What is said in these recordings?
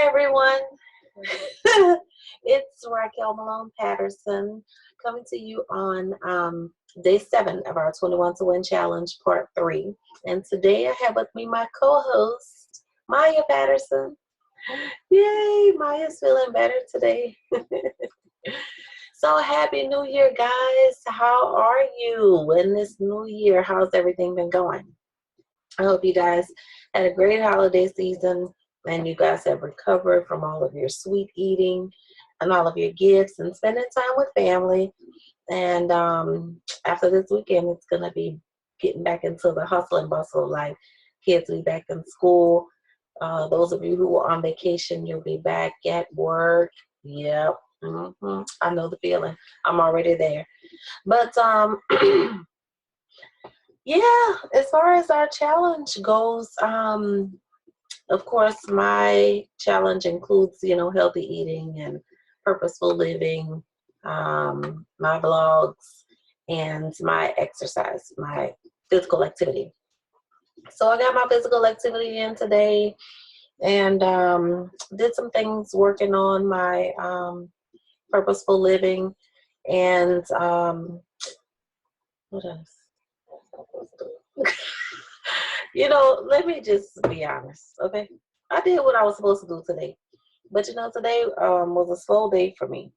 Hi everyone, it's Raquel Malone Patterson coming to you on day 7 of our 21 to Win Challenge Part 3. And today I have with me my co-host, Maya Patterson. Yay, Maya's feeling better today. So happy New Year, guys. How are you in this new year? How's everything been going? I hope you guys had a great holiday season and you guys have recovered from all of your sweet eating and all of your gifts and spending time with family. And after this weekend, it's going to be getting back into the hustle and bustle of life. Kids will be back in school. Those of you who are on vacation, you'll be back at work. Yep. I know the feeling. I'm already there. But yeah, as far as our challenge goes, of course, my challenge includes, healthy eating and purposeful living, my vlogs, and my exercise, my physical activity. So I got my physical activity in today and did some things working on my purposeful living and what else? Let me just be honest, okay? I did what I was supposed to do today. But today was a slow day for me.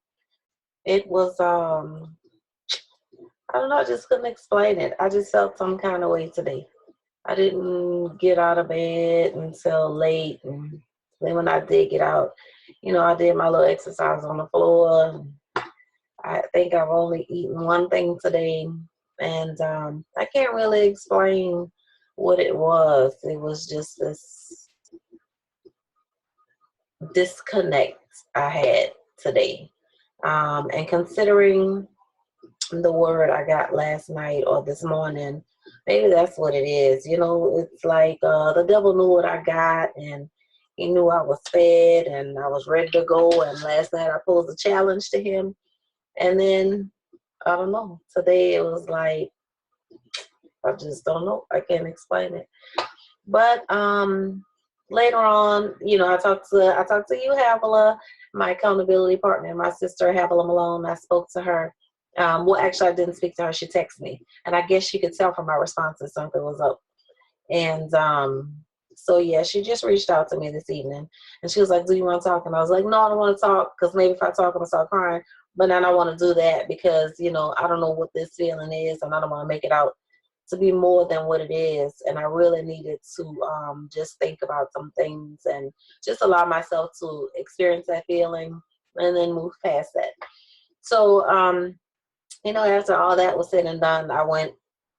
It was, I don't know, I just couldn't explain it. I just felt some kind of way today. I didn't get out of bed until late. And then when I did get out, I did my little exercise on the floor. I think I've only eaten one thing today. And I can't really explain what it was. It was just this disconnect I had today. And considering the word I got last night or this morning, maybe that's what it is. It's like the devil knew what I got and he knew I was fed and I was ready to go. And last night I posed a challenge to him. And then, I don't know, today it was like, I just don't know. I can't explain it. But later on, I talked to you, Havilah, my accountability partner, my sister, Havilah Malone. I spoke to her. Well, actually, I didn't speak to her. She texted me. And I guess she could tell from my responses something was up. And so, yeah, she just reached out to me this evening. And she was like, do you want to talk? And I was like, no, I don't want to talk because maybe if I talk, I'm going to start crying. But then I want to do that because, I don't know what this feeling is. And I don't want to make it out to be more than what it is. And I really needed to just think about some things and just allow myself to experience that feeling and then move past that. So, after all that was said and done, I went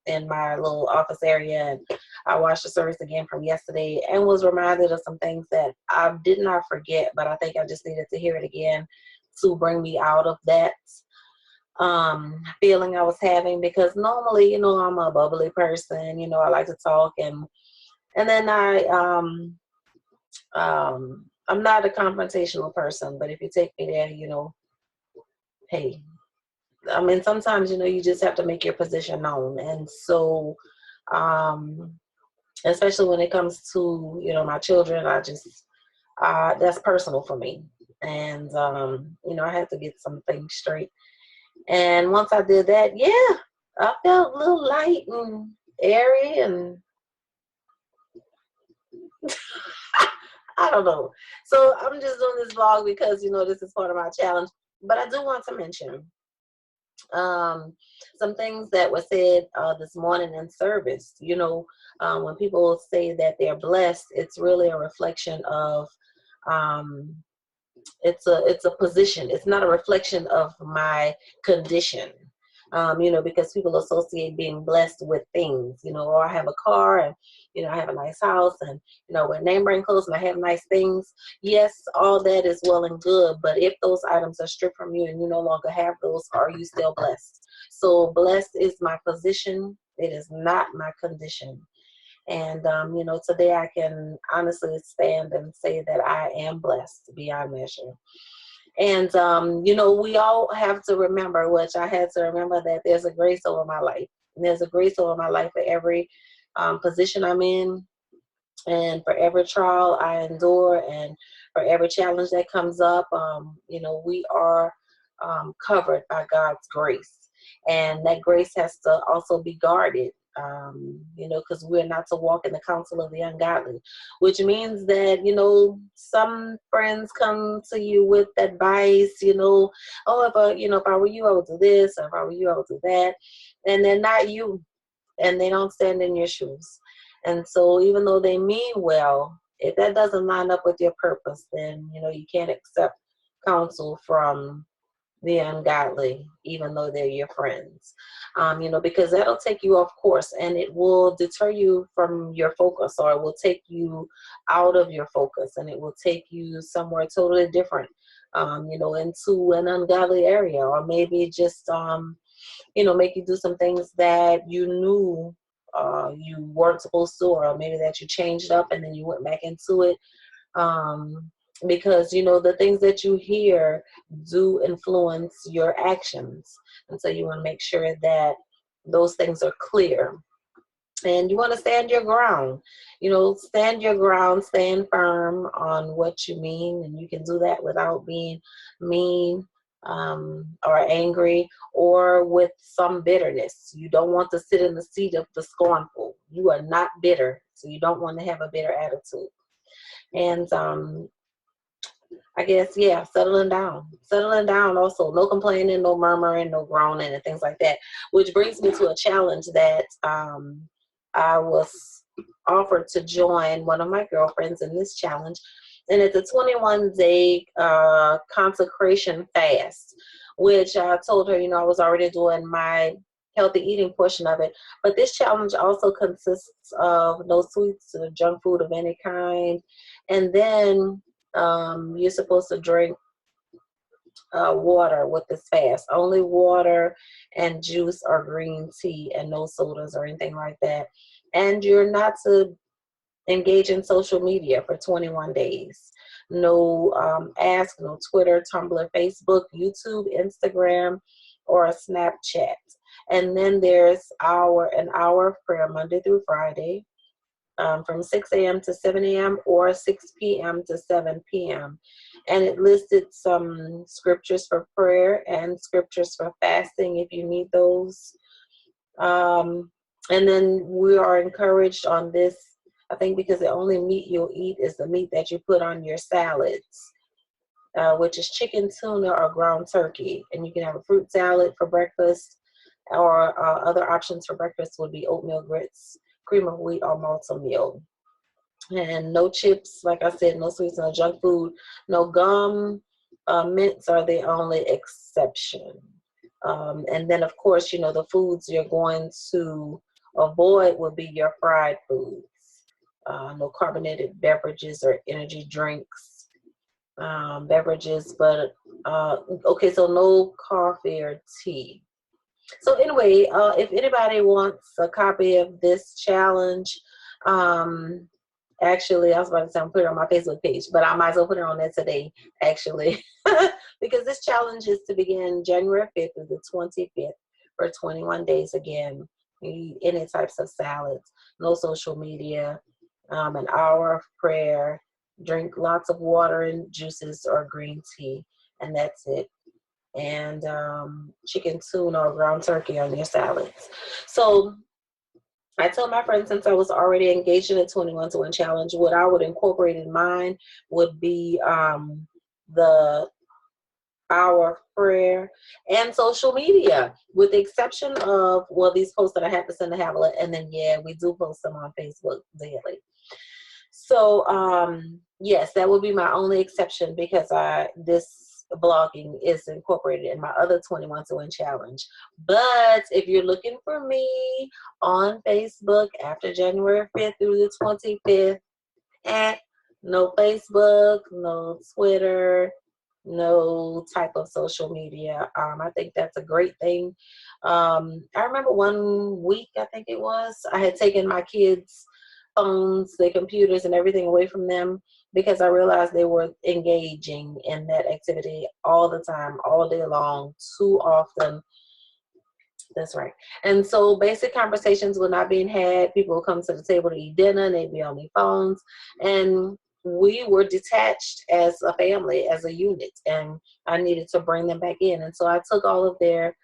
in my little office area and I watched the service again from yesterday and was reminded of some things that I did not forget, but I think I just needed to hear it again to bring me out of that feeling I was having, because normally, I'm a bubbly person, I like to talk and then I'm not a confrontational person, but if you take me there, hey, I mean, sometimes, you just have to make your position known. And so, especially when it comes to, my children, I just, that's personal for me. And, I had to get some things straight. And once I did that, yeah, I felt a little light and airy and I don't know. So I'm just doing this vlog because, this is part of my challenge. But I do want to mention some things that were said this morning in service. When people say that they're blessed, it's really a reflection of it's a position. It's not a reflection of my condition. Because people associate being blessed with things, or I have a car and, I have a nice house and, wear name brand clothes and I have nice things. Yes, all that is well and good. But if those items are stripped from you and you no longer have those, are you still blessed? So blessed is my position. It is not my condition. And, today I can honestly stand and say that I am blessed beyond measure. And, we all have to remember, which I had to remember, that there's a grace over my life. And there's a grace over my life for every position I'm in, And for every trial I endure and for every challenge that comes up, you know, we are covered by God's grace. And that grace has to also be guarded, you know, because we're not to walk in the counsel of the ungodly, which means that, you know, some friends come to you with advice, you know, oh, you know, if I were you, I would do this, or if I were you, I would do that. And they're not you, and they don't stand in your shoes. And so even though they mean well, if that doesn't line up with your purpose, then, you know, you can't accept counsel from the ungodly, even though they're your friends, you know, because that'll take you off course, and it will deter you from your focus, or it will take you out of your focus, and it will take you somewhere totally different, you know, into an ungodly area, or maybe just, you know, make you do some things that you knew you weren't supposed to, or maybe that you changed up and then you went back into it. Because, you know, the things that you hear do influence your actions. And so you want to make sure that those things are clear. And you want to stand your ground, you know, stand your ground, stand firm on what you mean. And you can do that without being mean, or angry, or with some bitterness. You don't want to sit in the seat of the scornful. You are not bitter, so you don't want to have a bitter attitude. And I guess, yeah, settling down. Settling down also. No complaining, no murmuring, no groaning, and things like that. Which brings me to a challenge that I was offered to join one of my girlfriends in this challenge. And it's a 21-day consecration fast, which I told her, you know, I was already doing my healthy eating portion of it. But this challenge also consists of no sweets or junk food of any kind. And then you're supposed to drink water with this fast. Only water and juice or green tea, and no sodas or anything like that. And you're not to engage in social media for 21 days. No Ask, no Twitter, Tumblr, Facebook, YouTube, Instagram, or a Snapchat. And then there's an hour of prayer Monday through Friday, from 6 a.m. to 7 a.m. or 6 p.m. to 7 p.m. And it listed some scriptures for prayer and scriptures for fasting if you need those. And then we are encouraged on this, I think, because the only meat you'll eat is the meat that you put on your salads, which is chicken, tuna, or ground turkey. And you can have a fruit salad for breakfast, or other options for breakfast would be oatmeal grits, cream of wheat, or malted meal. And no chips, like I said, no sweets, no junk food, no gum. Mints are the only exception. And then, of course, you know, the foods you're going to avoid would be your fried foods. No carbonated beverages or energy drinks, beverages, but okay, so no coffee or tea. So anyway, if anybody wants a copy of this challenge, actually, I was about to say I'm putting it on my Facebook page, but I might as well put it on there today, actually, because this challenge is to begin January 5th through the 25th for 21 days. Again, you eat any types of salads, no social media, an hour of prayer, drink lots of water and juices or green tea, and that's it. And chicken, tuna, or ground turkey on your salads. So I told my friend, since I was already engaged in a 21 to 1 challenge, what I would incorporate in mine would be the hour of prayer and social media, with the exception of, well, these posts that I have to send to Havilah, and then, yeah, we do post them on Facebook daily. So, yes, that would be my only exception, because this blogging is incorporated in my other 21 to 1 challenge. But if you're looking for me on Facebook after January 5th through the 25th, no Facebook, no Twitter, no type of social media. I think that's a great thing. I remember one week, I think it was, I had taken my kids' phones, their computers, and everything away from them, because I realized they were engaging in that activity all the time, all day long, too often. That's right. And so basic conversations were not being had. People would come to the table to eat dinner and they'd be on their phones. And we were detached as a family, as a unit. And I needed to bring them back in. And so I took all of their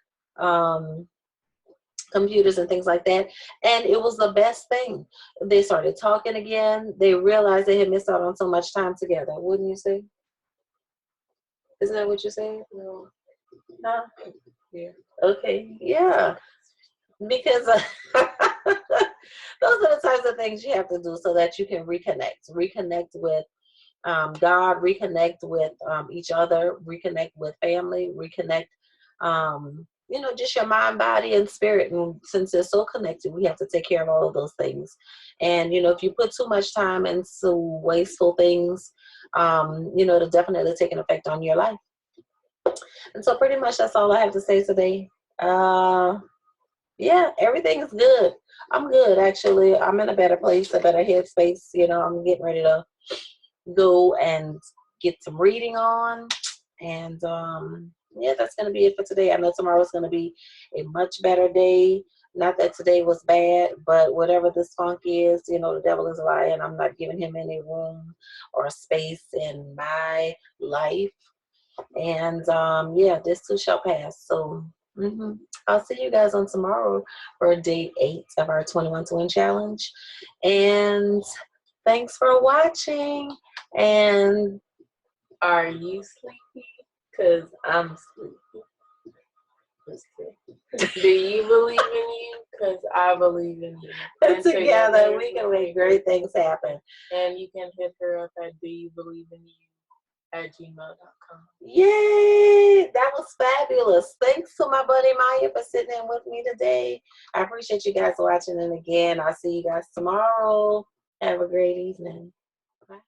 computers and things like that. And it was the best thing. They started talking again. They realized they had missed out on so much time together. Wouldn't you say? Isn't that what you said? No. Huh? Yeah. Okay. Yeah. Because those are the types of things you have to do so that you can reconnect with God, reconnect with each other, reconnect with family, reconnect, just your mind, body, and spirit. And since they're so connected, we have to take care of all of those things. And, if you put too much time into wasteful things, it'll definitely take an effect on your life. And so pretty much that's all I have to say today. Yeah, everything is good. I'm good, actually. I'm in a better place, a better headspace. I'm getting ready to go and get some reading on. And yeah, that's going to be it for today. I know tomorrow's going to be a much better day. Not that today was bad, but whatever this funk is, the devil is lying. I'm not giving him any room or space in my life. And yeah, this too shall pass. So I'll see you guys on tomorrow for day 8 of our 21 to Win challenge. And thanks for watching. And are you sleepy? Because I'm sleepy. Do you believe in you? Because I believe in you. And together we can make great things happen. And you can hit her up at DoYouBelieveInYou@gmail.com. Yay! That was fabulous. Thanks to my buddy Maya for sitting in with me today. I appreciate you guys watching. And again, I'll see you guys tomorrow. Have a great evening. Bye.